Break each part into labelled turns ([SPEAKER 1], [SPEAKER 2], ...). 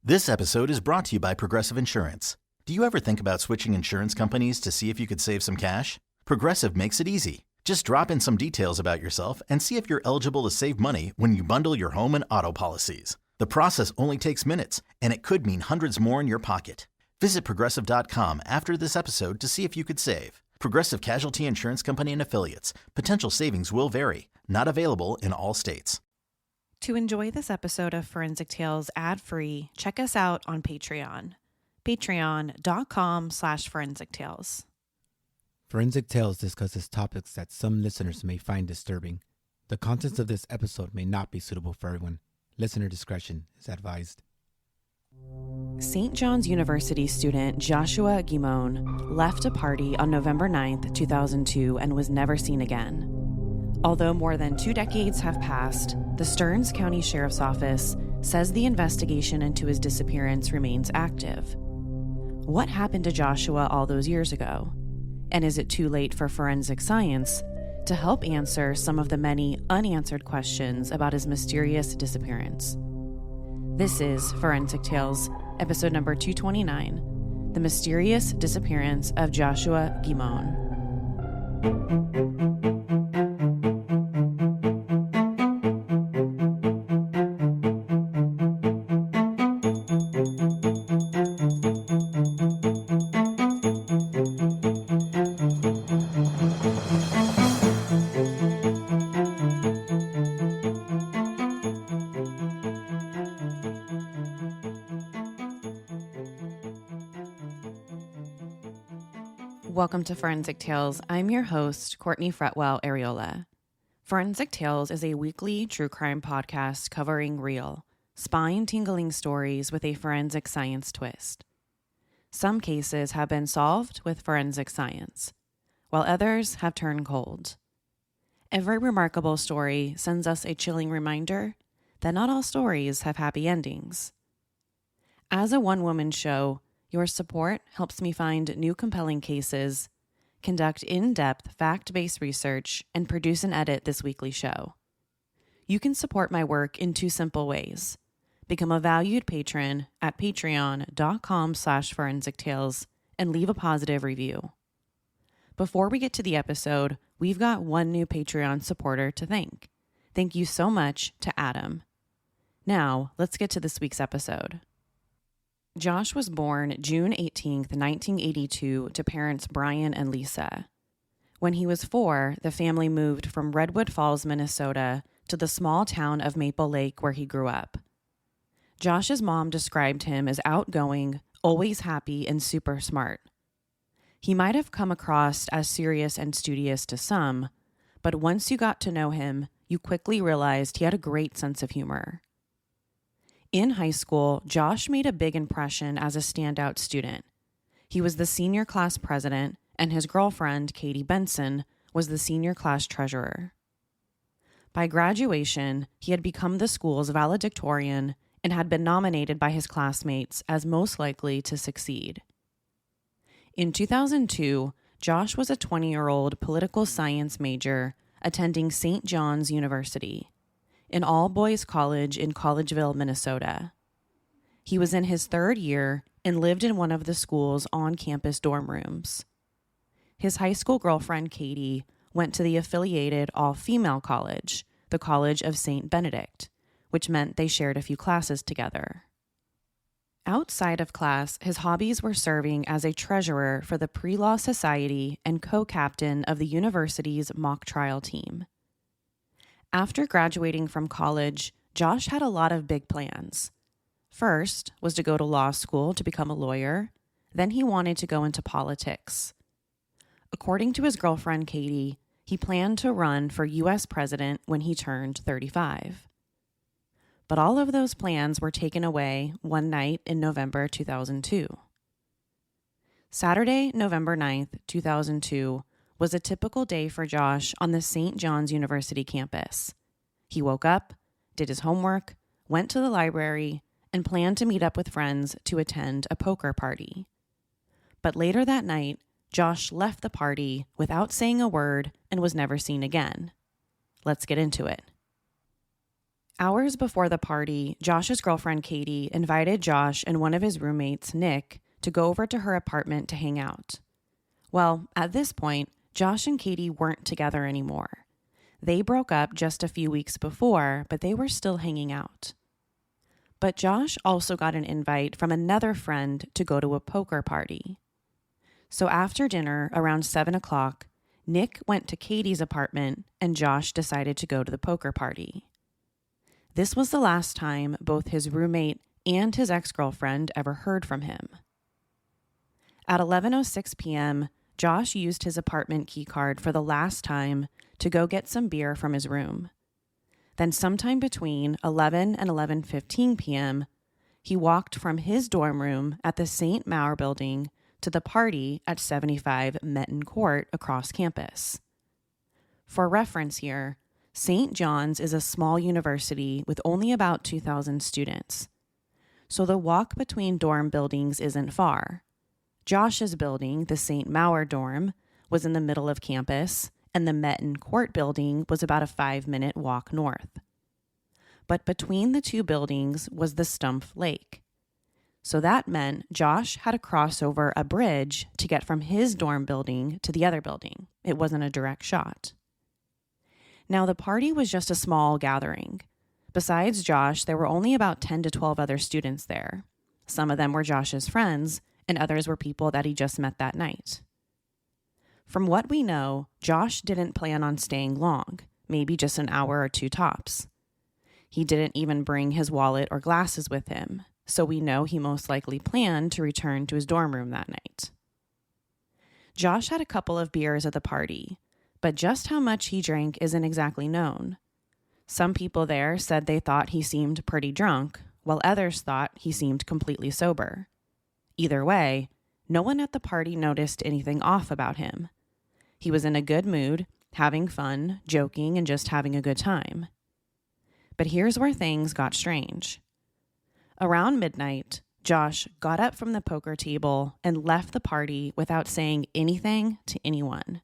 [SPEAKER 1] This episode is brought to you by Progressive Insurance. Do you ever think about switching insurance companies to see if you could save some cash? Progressive makes it easy. Just drop in some details about yourself and see if you're eligible to save money when you bundle your home and auto policies. The process only takes minutes, and it could mean hundreds more in your pocket. Visit Progressive.com after this episode to see if you could save. Progressive Casualty Insurance Company and Affiliates. Potential savings will vary. Not available in all states.
[SPEAKER 2] To enjoy this episode of Forensic Tales ad-free, check us out on Patreon. Patreon.com/Forensic Tales.
[SPEAKER 3] Forensic Tales discusses topics that some listeners may find disturbing. The contents of this episode may not be suitable for everyone. Listener discretion is advised.
[SPEAKER 2] St. John's University student Joshua Guimond left a party on November 9th, 2002 and was never seen again. Although more than 2 decades have passed, the Stearns County Sheriff's Office says the investigation into his disappearance remains active. What happened to Joshua all those years ago? And is it too late for forensic science to help answer some of the many unanswered questions about his mysterious disappearance? This is Forensic Tales, episode number 229, The Mysterious Disappearance of Joshua Guimond. Welcome to Forensic Tales. I'm your host, Courtney Fretwell Areola. Forensic Tales is a weekly true crime podcast covering real, spine-tingling stories with a forensic science twist. Some cases have been solved with forensic science, while others have turned cold. Every remarkable story sends us a chilling reminder that not all stories have happy endings. As a one-woman show, your support helps me find new compelling cases, conduct in-depth fact-based research, and produce and edit this weekly show. You can support my work in 2 simple ways. Become a valued patron at patreon.com/Forensic Tales and leave a positive review. Before we get to the episode, we've got one new Patreon supporter to thank. Thank you so much to Adam. Now, let's get to this week's episode. Josh was born June 18th, 1982, to parents Brian and Lisa. When he was 4, the family moved from Redwood Falls, Minnesota, to the small town of Maple Lake where he grew up. Josh's mom described him as outgoing, always happy, and super smart. He might have come across as serious and studious to some, but once you got to know him, you quickly realized he had a great sense of humor. In high school, Josh made a big impression as a standout student. He was the senior class president, and his girlfriend, Katie Benson, was the senior class treasurer. By graduation, he had become the school's valedictorian and had been nominated by his classmates as most likely to succeed. In 2002, Josh was a 20-year-old political science major attending St. John's University, an all-boys college in Collegeville, Minnesota. He was in his 3rd year and lived in one of the school's on-campus dorm rooms. His high school girlfriend, Katie, went to the affiliated all-female college, the College of St. Benedict, which meant they shared a few classes together. Outside of class, his hobbies were serving as a treasurer for the Pre-Law Society and co-captain of the university's mock trial team. After graduating from college, Josh had a lot of big plans. First was to go to law school to become a lawyer. Then he wanted to go into politics. According to his girlfriend, Katie, he planned to run for U.S. president when he turned 35. But all of those plans were taken away one night in November 2002. Saturday, November 9th, 2002, was a typical day for Josh on the St. John's University campus. He woke up, did his homework, went to the library, and planned to meet up with friends to attend a poker party. But later that night, Josh left the party without saying a word and was never seen again. Let's get into it. Hours before the party, Josh's girlfriend Katie invited Josh and one of his roommates, Nick, to go over to her apartment to hang out. Well, at this point, Josh and Katie weren't together anymore. They broke up just a few weeks before, but they were still hanging out. But Josh also got an invite from another friend to go to a poker party. So after dinner, around 7 o'clock, Nick went to Katie's apartment and Josh decided to go to the poker party. This was the last time both his roommate and his ex-girlfriend ever heard from him. At 11:06 p.m., Josh used his apartment keycard for the last time to go get some beer from his room. Then sometime between 11 and 11:15 p.m., he walked from his dorm room at the St. Maur building to the party at 75 Metten Court across campus. For reference here, St. John's is a small university with only about 2,000 students. So the walk between dorm buildings isn't far. Josh's building, the St. Maur dorm, was in the middle of campus, and the Metten Court building was about a 5-minute walk north. But between the two buildings was the Stumpf Lake. So that meant Josh had to cross over a bridge to get from his dorm building to the other building. It wasn't a direct shot. Now, the party was just a small gathering. Besides Josh, there were only about 10 to 12 other students there. Some of them were Josh's friends, and others were people that he just met that night. From what we know, Josh didn't plan on staying long, maybe just an hour or two tops. He didn't even bring his wallet or glasses with him, so we know he most likely planned to return to his dorm room that night. Josh had a couple of beers at the party, but just how much he drank isn't exactly known. Some people there said they thought he seemed pretty drunk, while others thought he seemed completely sober. Either way, no one at the party noticed anything off about him. He was in a good mood, having fun, joking, and just having a good time. But here's where things got strange. Around midnight, Josh got up from the poker table and left the party without saying anything to anyone.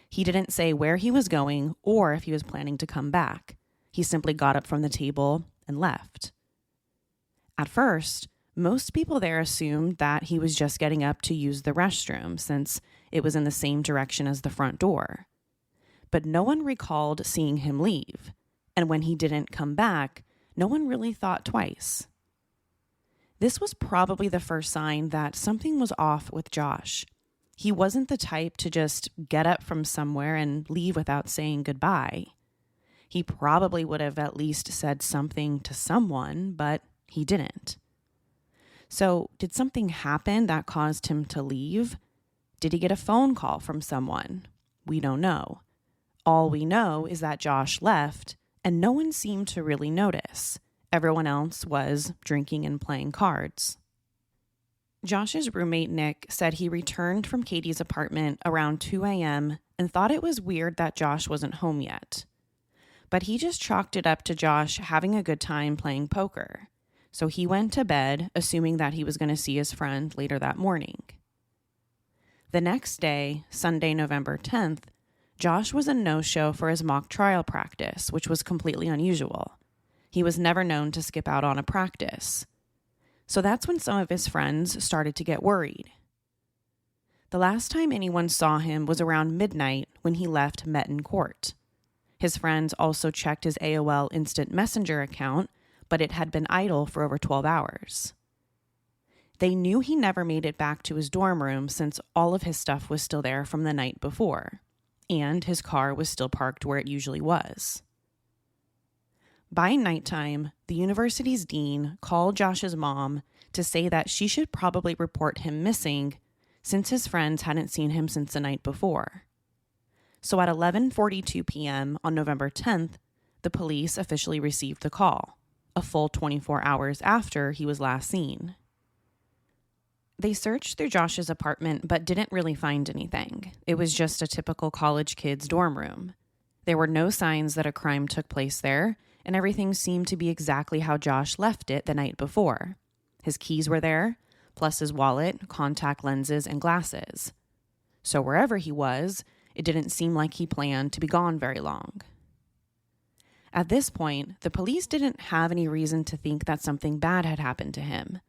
[SPEAKER 2] He didn't say where he was going or if he was planning to come back. He simply got up from the table and left. At first, most people there assumed that he was just getting up to use the restroom since it was in the same direction as the front door. But no one recalled seeing him leave, and when he didn't come back, no one really thought twice. This was probably the first sign that something was off with Josh. He wasn't the type to just get up from somewhere and leave without saying goodbye. He probably would have at least said something to someone, but he didn't. So, did something happen that caused him to leave? Did he get a phone call from someone? We don't know. All we know is that Josh left, and no one seemed to really notice. Everyone else was drinking and playing cards. Josh's roommate Nick said he returned from Katie's apartment around 2 a.m. and thought it was weird that Josh wasn't home yet. But he just chalked it up to Josh having a good time playing poker. So he went to bed, assuming that he was going to see his friend later that morning. The next day, Sunday, November 10th, Josh was a no-show for his mock trial practice, which was completely unusual. He was never known to skip out on a practice. So that's when some of his friends started to get worried. The last time anyone saw him was around midnight when he left Metten Court. His friends also checked his AOL Instant Messenger account, but it had been idle for over 12 hours. They knew he never made it back to his dorm room since all of his stuff was still there from the night before, and his car was still parked where it usually was. By nighttime, the university's dean called Josh's mom to say that she should probably report him missing since his friends hadn't seen him since the night before. So at 11:42 p.m. on November 10th, the police officially received the call, a full 24 hours after he was last seen. They searched through Josh's apartment but didn't really find anything. It was just a typical college kid's dorm room. There were no signs that a crime took place there, and everything seemed to be exactly how Josh left it the night before. His keys were there, plus his wallet, contact lenses, and glasses. So wherever he was, it didn't seem like he planned to be gone very long. At this point, the police didn't have any reason to think that something bad had happened to him.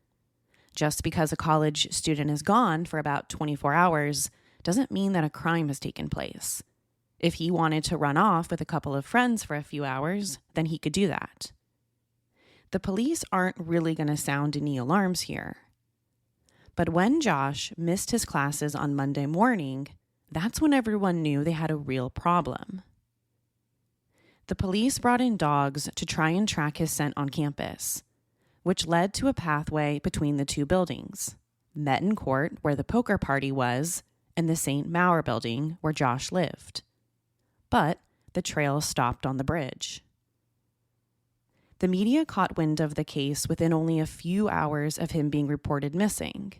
[SPEAKER 2] Just because a college student is gone for about 24 hours doesn't mean that a crime has taken place. If he wanted to run off with a couple of friends for a few hours, then he could do that. The police aren't really going to sound any alarms here. But when Josh missed his classes on Monday morning, that's when everyone knew they had a real problem. The police brought in dogs to try and track his scent on campus, which led to a pathway between the two buildings, Metten Court, where the poker party was, and the St. Maur building, where Josh lived. But the trail stopped on the bridge. The media caught wind of the case within only a few hours of him being reported missing,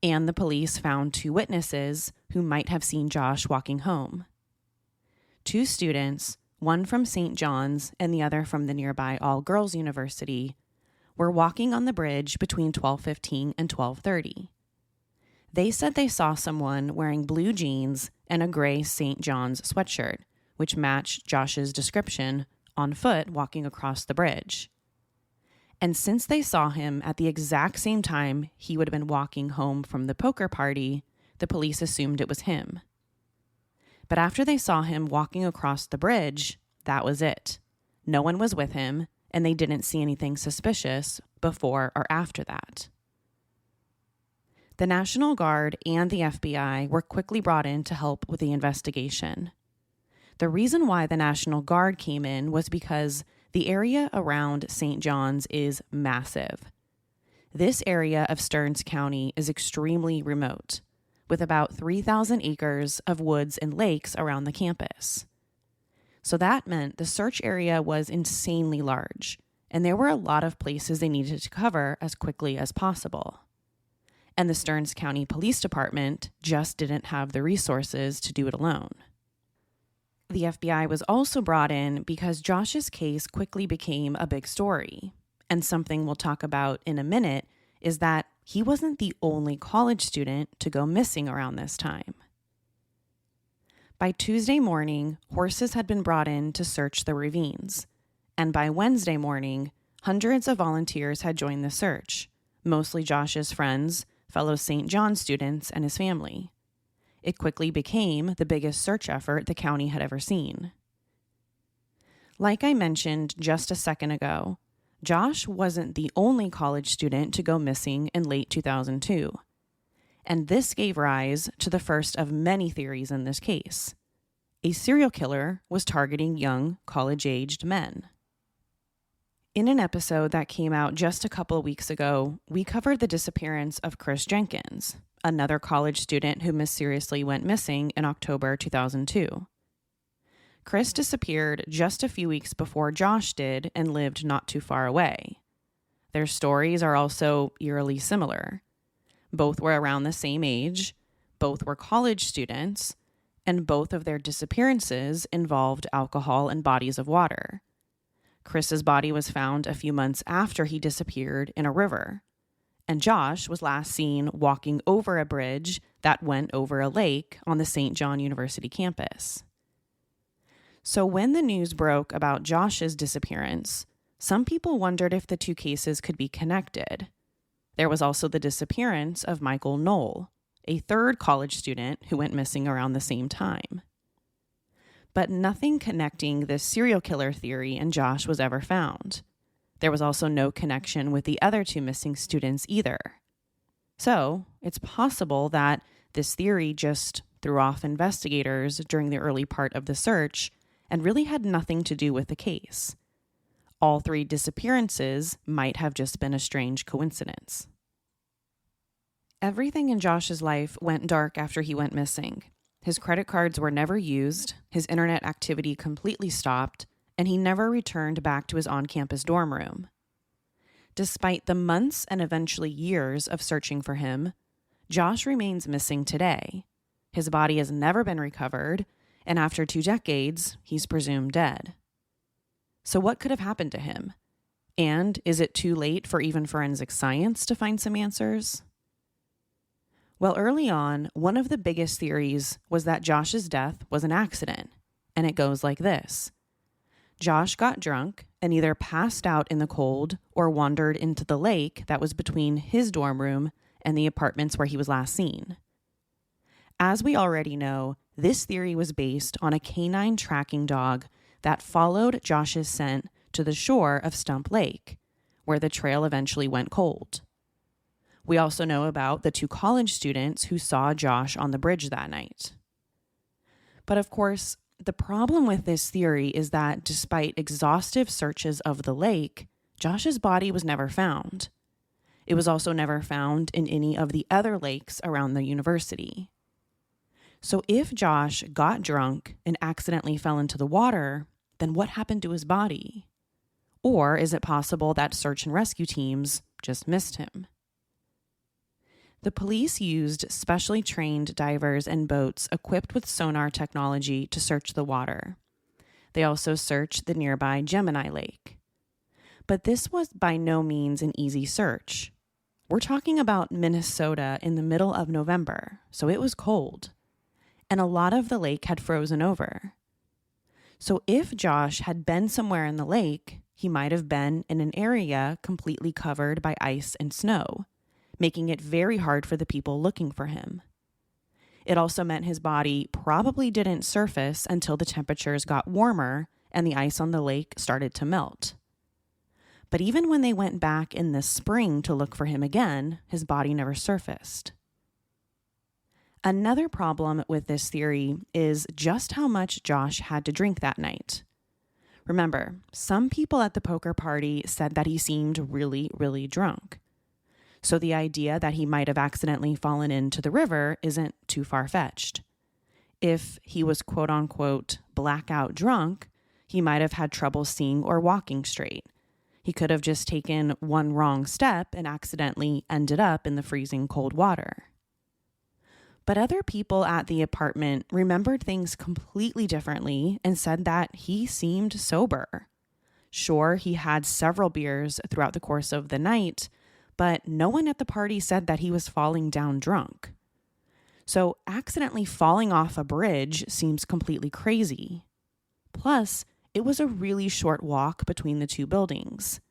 [SPEAKER 2] and the police found 2 witnesses who might have seen Josh walking home. 2 students, one from St. John's and the other from the nearby all-girls university, were walking on the bridge between 12:15 and 12:30. They said they saw someone wearing blue jeans and a gray St. John's sweatshirt, which matched Josh's description, on foot walking across the bridge. And since they saw him at the exact same time he would have been walking home from the poker party, the police assumed it was him. But after they saw him walking across the bridge, that was it. No one was with him, and they didn't see anything suspicious before or after that. The National Guard and the FBI were quickly brought in to help with the investigation. The reason why the National Guard came in was because the area around St. John's is massive. This area of Stearns County is extremely remote, with about 3,000 acres of woods and lakes around the campus. So that meant the search area was insanely large, and there were a lot of places they needed to cover as quickly as possible. And the Stearns County Police Department just didn't have the resources to do it alone. The FBI was also brought in because Josh's case quickly became a big story. And something we'll talk about in a minute is that he wasn't the only college student to go missing around this time. By Tuesday morning, horses had been brought in to search the ravines. And by Wednesday morning, hundreds of volunteers had joined the search, mostly Josh's friends, fellow St. John students, and his family. It quickly became the biggest search effort the county had ever seen. Like I mentioned just a second ago, Josh wasn't the only college student to go missing in late 2002. And this gave rise to the first of many theories in this case. A serial killer was targeting young, college-aged men. In an episode that came out just a couple of weeks ago, we covered the disappearance of Chris Jenkins, another college student who mysteriously went missing in October 2002. Chris disappeared just a few weeks before Josh did and lived not too far away. Their stories are also eerily similar. Both were around the same age, both were college students, and both of their disappearances involved alcohol and bodies of water. Chris's body was found a few months after he disappeared in a river, and Josh was last seen walking over a bridge that went over a lake on the St. John University campus. So when the news broke about Josh's disappearance, some people wondered if the 2 cases could be connected. There was also the disappearance of Michael Knoll, a 3rd college student who went missing around the same time. But nothing connecting this serial killer theory and Josh was ever found. There was also no connection with the other 2 missing students either. So it's possible that this theory just threw off investigators during the early part of the search and really had nothing to do with the case. All 3 disappearances might have just been a strange coincidence. Everything in Josh's life went dark after he went missing. His credit cards were never used, his internet activity completely stopped, and he never returned back to his on-campus dorm room. Despite the months and eventually years of searching for him, Josh remains missing today. His body has never been recovered, and after 2 decades, he's presumed dead. So what could have happened to him? And is it too late for even forensic science to find some answers? Well, early on, one of the biggest theories was that Josh's death was an accident, and it goes like this. Josh got drunk and either passed out in the cold or wandered into the lake that was between his dorm room and the apartments where he was last seen. As we already know, this theory was based on a canine tracking dog that followed Josh's scent to the shore of Stump Lake, where the trail eventually went cold. We also know about the 2 college students who saw Josh on the bridge that night. But of course, the problem with this theory is that despite exhaustive searches of the lake, Josh's body was never found. It was also never found in any of the other lakes around the university. So if Josh got drunk and accidentally fell into the water, then what happened to his body? Or is it possible that search and rescue teams just missed him? The police used specially trained divers and boats equipped with sonar technology to search the water. They also searched the nearby Gemini Lake. But this was by no means an easy search. We're talking about Minnesota in the middle of November, so it was cold. And a lot of the lake had frozen over. So if Josh had been somewhere in the lake, he might have been in an area completely covered by ice and snow, making it very hard for the people looking for him. It also meant his body probably didn't surface until the temperatures got warmer and the ice on the lake started to melt. But even when they went back in the spring to look for him again, his body never surfaced. Another problem with this theory is just how much Josh had to drink that night. Remember, some people at the poker party said that he seemed really, really drunk. So the idea that he might have accidentally fallen into the river isn't too far-fetched. If he was quote-unquote blackout drunk, he might have had trouble seeing or walking straight. He could have just taken one wrong step and accidentally ended up in the freezing cold water. But other people at the apartment remembered things completely differently and said that he seemed sober. Sure, he had several beers throughout the course of the night, but no one at the party said that he was falling down drunk. So accidentally falling off a bridge seems completely crazy. Plus, it was a really short walk between the 2 buildings.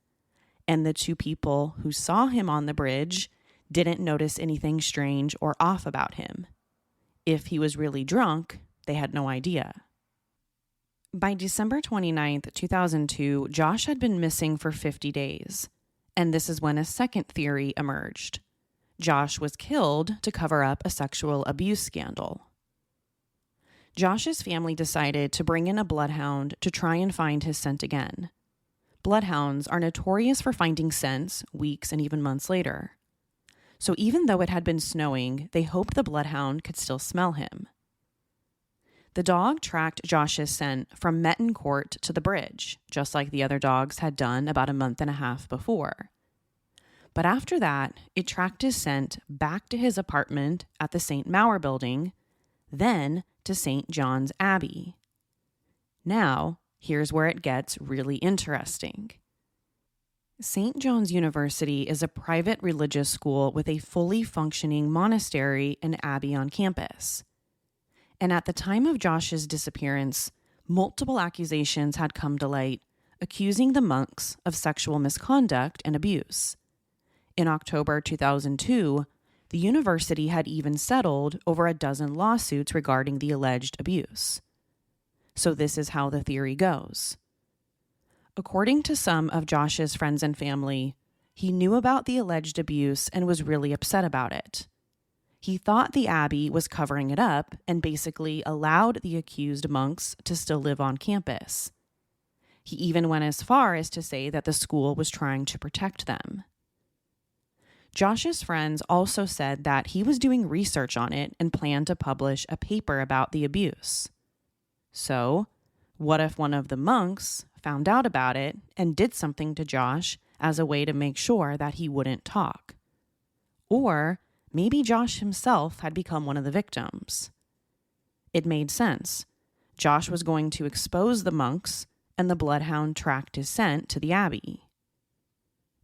[SPEAKER 2] And the 2 people who saw him on the bridge didn't notice anything strange or off about him. If he was really drunk, they had no idea. By December 29th, 2002, Josh had been missing for 50 days. And this is when a second theory emerged. Josh was killed to cover up a sexual abuse scandal. Josh's family decided to bring in a bloodhound to try and find his scent again. Bloodhounds are notorious for finding scents weeks and even months later. So even though it had been snowing, they hoped the bloodhound could still smell him. The dog tracked Josh's scent from Metten Court to the bridge, just like the other dogs had done about a month and a half before. But after that, it tracked his scent back to his apartment at the St. Mauer building, then to St. John's Abbey. Now, here's where it gets really interesting. St. John's University is a private religious school with a fully functioning monastery and abbey on campus. And at the time of Josh's disappearance, multiple accusations had come to light, accusing the monks of sexual misconduct and abuse. In October 2002, the university had even settled over a dozen lawsuits regarding the alleged abuse. So this is how the theory goes. According to some of Josh's friends and family, he knew about the alleged abuse and was really upset about it. He thought the abbey was covering it up and basically allowed the accused monks to still live on campus. He even went as far as to say that the school was trying to protect them. Josh's friends also said that he was doing research on it and planned to publish a paper about the abuse. So, what if one of the monks found out about it and did something to Josh as a way to make sure that he wouldn't talk? Or maybe Josh himself had become one of the victims. It made sense. Josh was going to expose the monks, and the bloodhound tracked his scent to the abbey.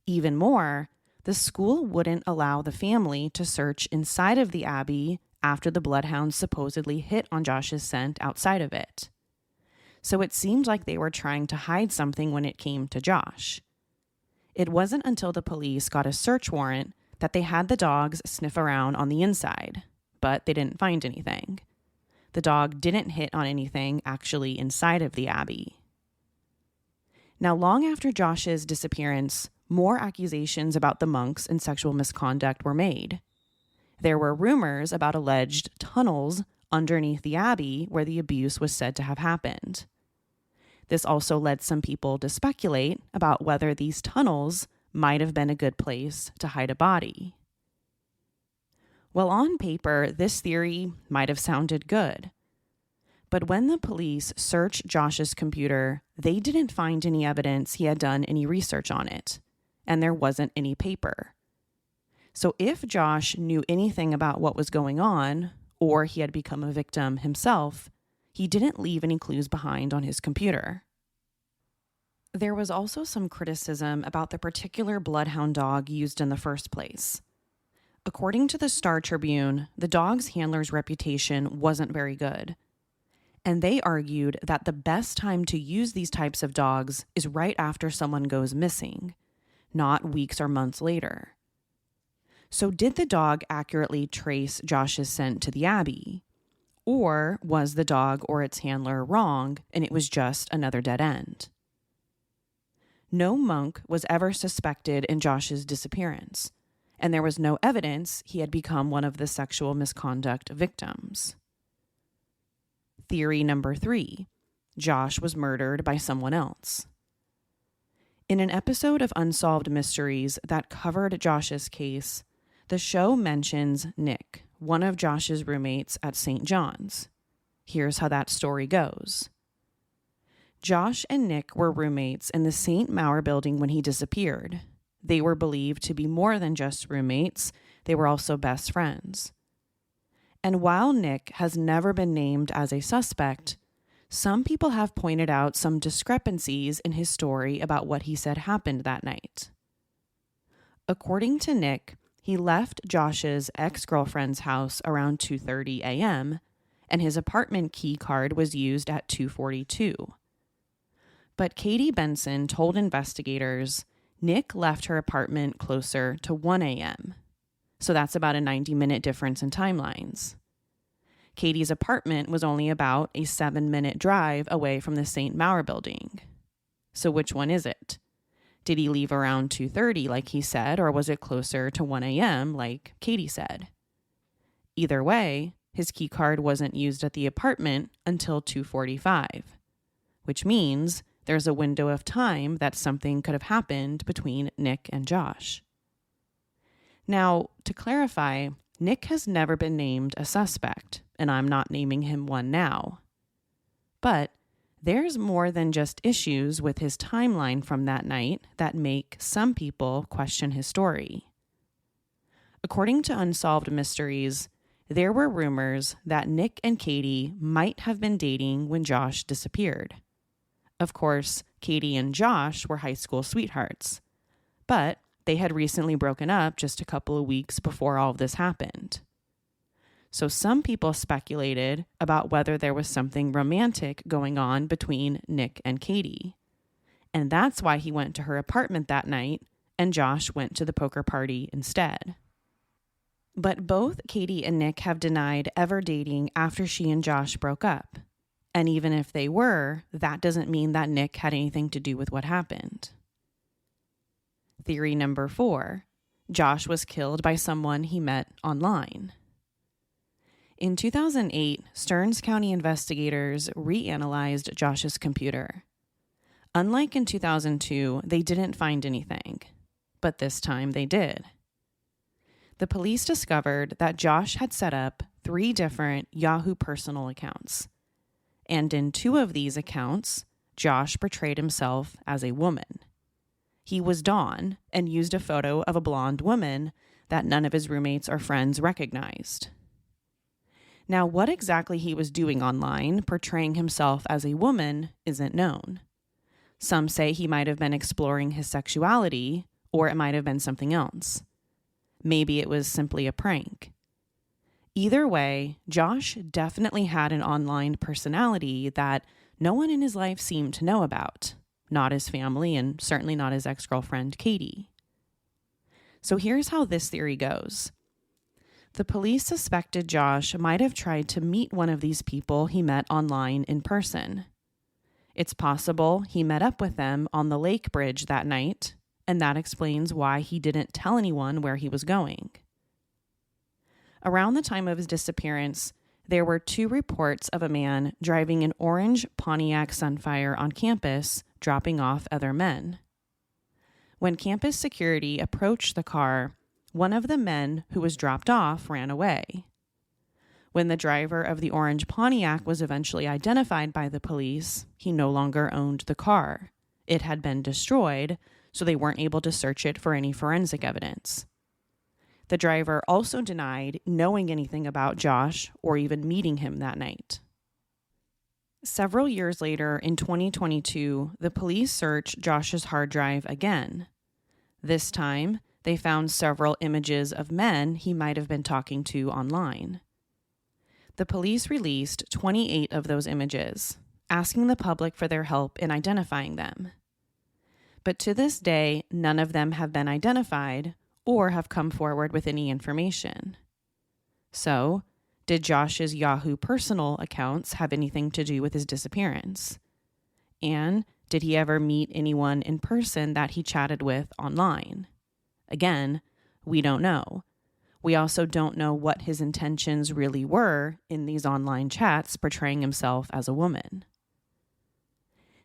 [SPEAKER 2] Even more, the school wouldn't allow the family to search inside of the abbey after the bloodhound supposedly hit on Josh's scent outside of it. So it seemed like they were trying to hide something when it came to Josh. It wasn't until the police got a search warrant that they had the dogs sniff around on the inside, but they didn't find anything. The dog didn't hit on anything actually inside of the abbey. Now, long after Josh's disappearance, more accusations about the monks and sexual misconduct were made. There were rumors about alleged tunnels underneath the abbey where the abuse was said to have happened. This also led some people to speculate about whether these tunnels might have been a good place to hide a body. Well, on paper, this theory might have sounded good. But when the police searched Josh's computer, they didn't find any evidence he had done any research on it, and there wasn't any paper. So if Josh knew anything about what was going on, or he had become a victim himself, he didn't leave any clues behind on his computer. There was also some criticism about the particular bloodhound dog used in the first place. According to the Star Tribune, the dog's handler's reputation wasn't very good. And they argued that the best time to use these types of dogs is right after someone goes missing, not weeks or months later. So did the dog accurately trace Josh's scent to the abbey? Or was the dog or its handler wrong and it was just another dead end? No monk was ever suspected in Josh's disappearance, and there was no evidence he had become one of the sexual misconduct victims. Theory number 3, Josh was murdered by someone else. In an episode of Unsolved Mysteries that covered Josh's case, the show mentions Nick, one of Josh's roommates at St. John's. Here's how that story goes. Josh and Nick were roommates in the St. Maur building when he disappeared. They were believed to be more than just roommates, they were also best friends. And while Nick has never been named as a suspect, some people have pointed out some discrepancies in his story about what he said happened that night. According to Nick, he left Josh's ex-girlfriend's house around 2:30 a.m., and his apartment key card was used at 2:42. But Katie Benson told investigators Nick left her apartment closer to 1 a.m., so that's about a 90-minute difference in timelines. Katie's apartment was only about a 7-minute drive away from the St. Maur building. So which one is it? Did he leave around 2:30 like he said, or was it closer to 1 a.m. like Katie said? Either way, his key card wasn't used at the apartment until 2:45, which means there's a window of time that something could have happened between Nick and Josh. Now, to clarify, Nick has never been named a suspect, and I'm not naming him one now. But there's more than just issues with his timeline from that night that make some people question his story. According to Unsolved Mysteries, there were rumors that Nick and Katie might have been dating when Josh disappeared. Of course, Katie and Josh were high school sweethearts, but they had recently broken up just a couple of weeks before all of this happened. So some people speculated about whether there was something romantic going on between Nick and Katie. And that's why he went to her apartment that night and Josh went to the poker party instead. But both Katie and Nick have denied ever dating after she and Josh broke up. And even if they were, that doesn't mean that Nick had anything to do with what happened. Theory number 4, Josh was killed by someone he met online. In 2008, Stearns County investigators reanalyzed Josh's computer. Unlike in 2002, they didn't find anything, but this time they did. The police discovered that Josh had set up 3 different Yahoo personal accounts. And in 2 of these accounts, Josh portrayed himself as a woman. He was Dawn and used a photo of a blonde woman that none of his roommates or friends recognized. Now, what exactly he was doing online, portraying himself as a woman, isn't known. Some say he might have been exploring his sexuality, or it might have been something else. Maybe it was simply a prank. Either way, Josh definitely had an online personality that no one in his life seemed to know about, not his family and certainly not his ex-girlfriend, Katie. So here's how this theory goes. The police suspected Josh might have tried to meet one of these people he met online in person. It's possible he met up with them on the lake bridge that night, and that explains why he didn't tell anyone where he was going. Around the time of his disappearance, there were 2 reports of a man driving an orange Pontiac Sunfire on campus, dropping off other men. When campus security approached the car, one of the men who was dropped off ran away. When the driver of the orange Pontiac was eventually identified by the police, he no longer owned the car. It had been destroyed, so they weren't able to search it for any forensic evidence. The driver also denied knowing anything about Josh or even meeting him that night. Several years later, in 2022, the police searched Josh's hard drive again. This time, they found several images of men he might have been talking to online. The police released 28 of those images, asking the public for their help in identifying them. But to this day, none of them have been identified or have come forward with any information. So, did Josh's Yahoo personal accounts have anything to do with his disappearance? And did he ever meet anyone in person that he chatted with online? Again, we don't know. We also don't know what his intentions really were in these online chats portraying himself as a woman.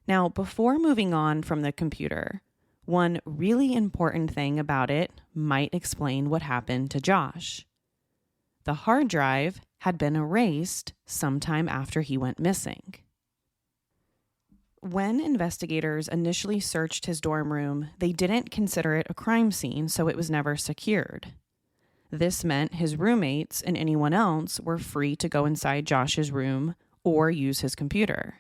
[SPEAKER 2] Now, before moving on from the computer, one really important thing about it might explain what happened to Josh. The hard drive had been erased sometime after he went missing. When investigators initially searched his dorm room, they didn't consider it a crime scene, so it was never secured. This meant his roommates and anyone else were free to go inside Josh's room or use his computer.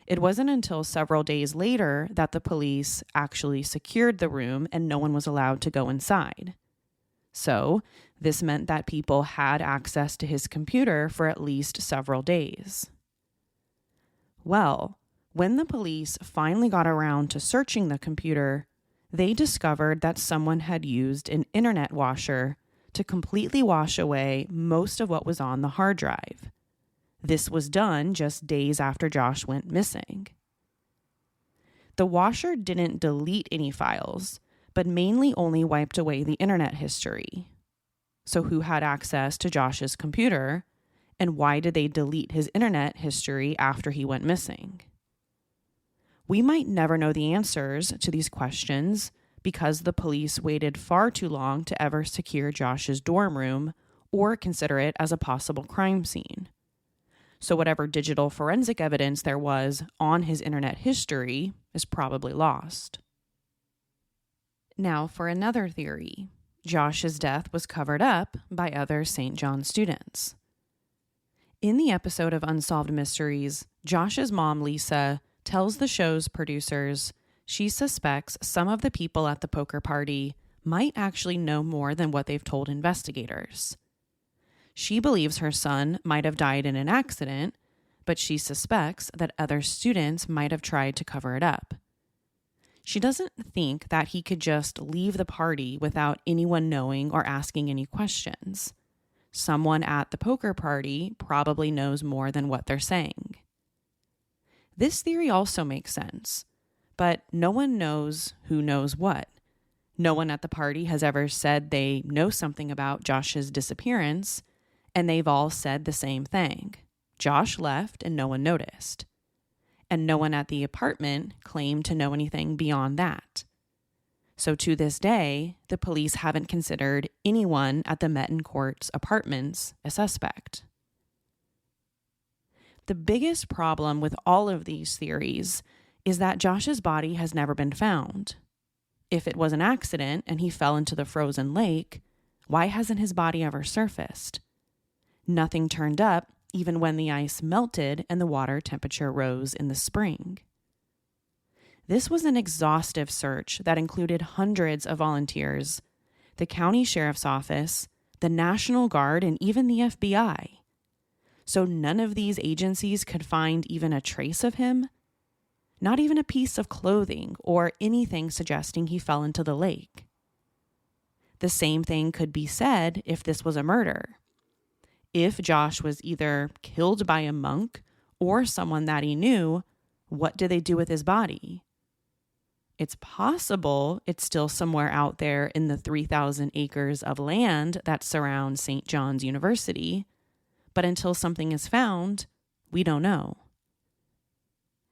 [SPEAKER 2] It wasn't until several days later that the police actually secured the room and no one was allowed to go inside. So, this meant that people had access to his computer for at least several days. Well, when the police finally got around to searching the computer, they discovered that someone had used an internet washer to completely wash away most of what was on the hard drive. This was done just days after Josh went missing. The washer didn't delete any files, but mainly only wiped away the internet history. So who had access to Josh's computer, and why did they delete his internet history after he went missing? We might never know the answers to these questions because the police waited far too long to ever secure Josh's dorm room or consider it as a possible crime scene. So whatever digital forensic evidence there was on his internet history is probably lost. Now for another theory. Josh's death was covered up by other St. John students. In the episode of Unsolved Mysteries, Josh's mom, Lisa, tells the show's producers she suspects some of the people at the poker party might actually know more than what they've told investigators. She believes her son might have died in an accident, but she suspects that other students might have tried to cover it up. She doesn't think that he could just leave the party without anyone knowing or asking any questions. Someone at the poker party probably knows more than what they're saying. This theory also makes sense, but no one knows who knows what. No one at the party has ever said they know something about Josh's disappearance, and they've all said the same thing. Josh left and no one noticed. And no one at the apartment claimed to know anything beyond that. So to this day, the police haven't considered anyone at the Mettencourt's apartments a suspect. The biggest problem with all of these theories is that Josh's body has never been found. If it was an accident and he fell into the frozen lake, why hasn't his body ever surfaced? Nothing turned up even when the ice melted and the water temperature rose in the spring. This was an exhaustive search that included hundreds of volunteers, the county sheriff's office, the National Guard, and even the FBI. So none of these agencies could find even a trace of him? Not even a piece of clothing or anything suggesting he fell into the lake. The same thing could be said if this was a murder. If Josh was either killed by a monk or someone that he knew, what did they do with his body? It's possible it's still somewhere out there in the 3,000 acres of land that surround St. John's University, but until something is found, we don't know.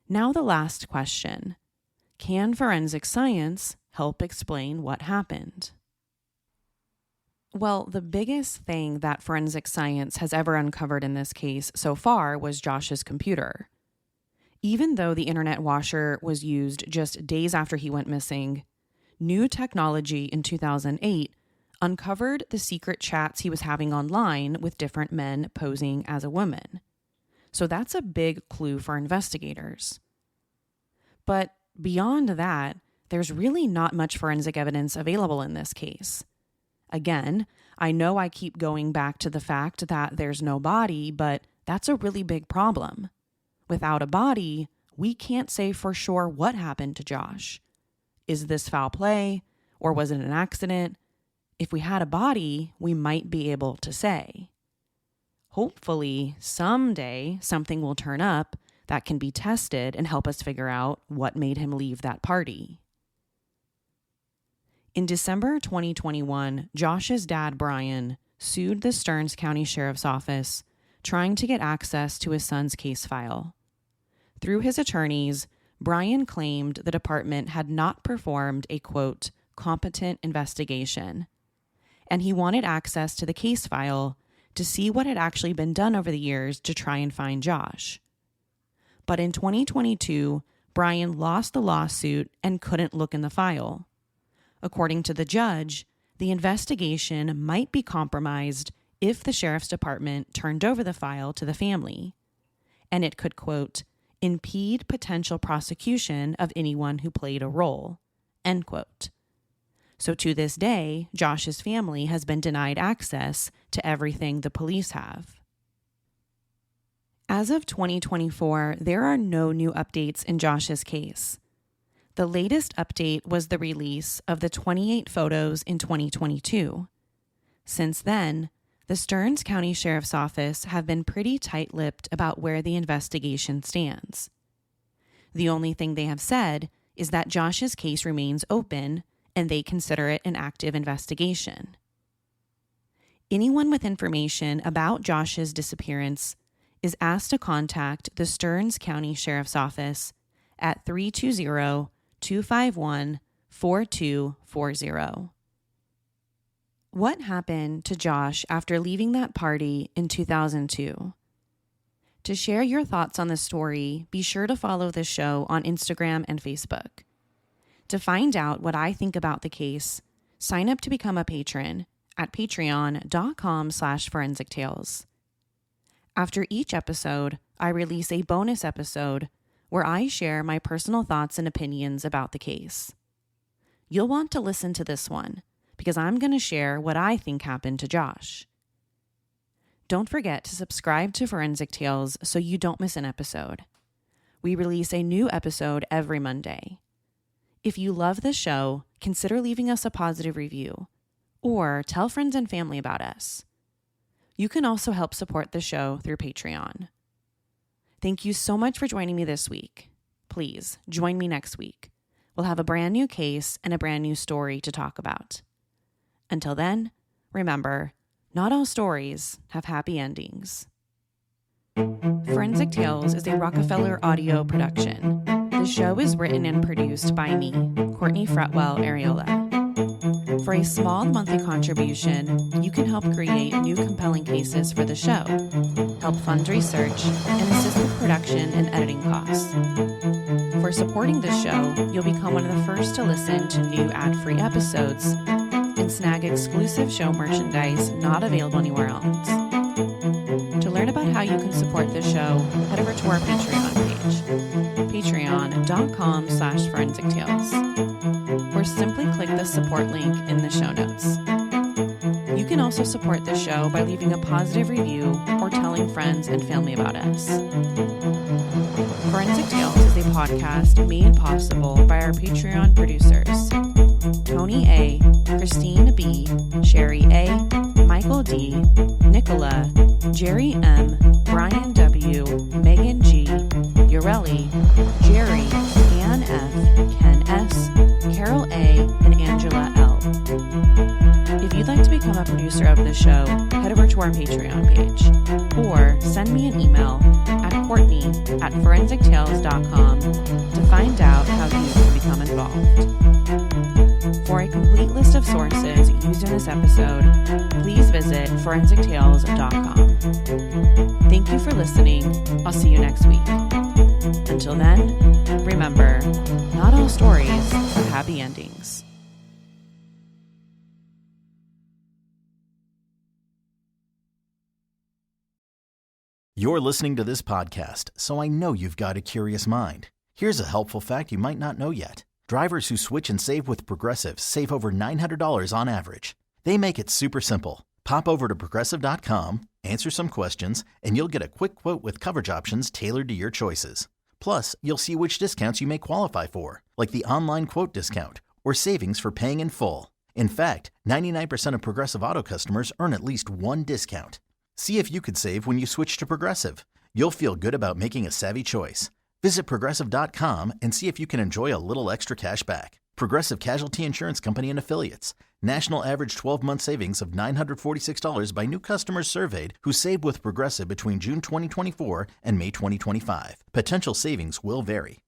[SPEAKER 2] Now the last question. Can forensic science help explain what happened? Well, the biggest thing that forensic science has ever uncovered in this case so far was Josh's computer. Even though the internet washer was used just days after he went missing, new technology in 2008 uncovered the secret chats he was having online with different men posing as a woman. So that's a big clue for investigators. But beyond that, there's really not much forensic evidence available in this case. Again, I know I keep going back to the fact that there's no body, but that's a really big problem. Without a body, we can't say for sure what happened to Josh. Is this foul play, or was it an accident? If we had a body, we might be able to say. Hopefully, someday something will turn up that can be tested and help us figure out what made him leave that party. In December 2021, Josh's dad, Brian, sued the Stearns County Sheriff's Office, trying to get access to his son's case file. Through his attorneys, Brian claimed the department had not performed a, quote, competent investigation, and he wanted access to the case file to see what had actually been done over the years to try and find Josh. But in 2022, Brian lost the lawsuit and couldn't look in the file. According to the judge, the investigation might be compromised if the sheriff's department turned over the file to the family, and it could, quote, impede potential prosecution of anyone who played a role, end quote. So to this day, Josh's family has been denied access to everything the police have. As of 2024, there are no new updates in Josh's case. The latest update was the release of the 28 photos in 2022. Since then, the Stearns County Sheriff's Office have been pretty tight-lipped about where the investigation stands. The only thing they have said is that Josh's case remains open and they consider it an active investigation. Anyone with information about Josh's disappearance is asked to contact the Stearns County Sheriff's Office at 320-251-4240. What happened to Josh after leaving that party in 2002? To share your thoughts on the story, be sure to follow this show on Instagram and Facebook. To find out what I think about the case, sign up to become a patron at patreon.com/forensictales. After each episode, I release a bonus episode where I share my personal thoughts and opinions about the case. You'll want to listen to this one because I'm going to share what I think happened to Josh. Don't forget to subscribe to Forensic Tales so you don't miss an episode. We release a new episode every Monday. If you love the show, consider leaving us a positive review or tell friends and family about us. You can also help support the show through Patreon. Thank you so much for joining me this week. Please join me next week. We'll have a brand new case and a brand new story to talk about. Until then, remember, not all stories have happy endings. Forensic Tales is a Rockefeller audio production. The show is written and produced by me, Courtney Fretwell Areola. For a small monthly contribution, you can help create new compelling cases for the show, help fund research, and assist with production and editing costs. For supporting the show, you'll become one of the first to listen to new ad-free episodes and snag exclusive show merchandise not available anywhere else. To learn about how you can support the show, head over to our Patreon page, patreon.com/forensictales, or simply click the support link in the show notes. You can also support the show by leaving a positive review or telling friends and family about us. Forensic Tales is a podcast made possible by our Patreon producers, Tony A., Christine B., Sherry A., Michael D., Nicola, Jerry M., Brian W., Megan G., Ureli, Jerry, Ann F., Ken S., Carol A., and Angela L. If you'd like to become a producer of the show, head over to our Patreon page, or send me an email at Courtney@forensictales.com to find out how you can become involved. For a complete list of sources used in this episode, please visit forensictales.com. Thank you for listening. I'll see you next week. Until then, remember, not all stories have happy endings.
[SPEAKER 1] You're listening to this podcast, so I know you've got a curious mind. Here's a helpful fact you might not know yet. Drivers who switch and save with Progressive save over $900 on average. They make it super simple. Pop over to Progressive.com, answer some questions, and you'll get a quick quote with coverage options tailored to your choices. Plus, you'll see which discounts you may qualify for, like the online quote discount or savings for paying in full. In fact, 99% of Progressive Auto customers earn at least one discount. See if you could save when you switch to Progressive. You'll feel good about making a savvy choice. Visit Progressive.com and see if you can enjoy a little extra cash back. Progressive Casualty Insurance Company and Affiliates. National average 12-month savings of $946 by new customers surveyed who saved with Progressive between June 2024 and May 2025. Potential savings will vary.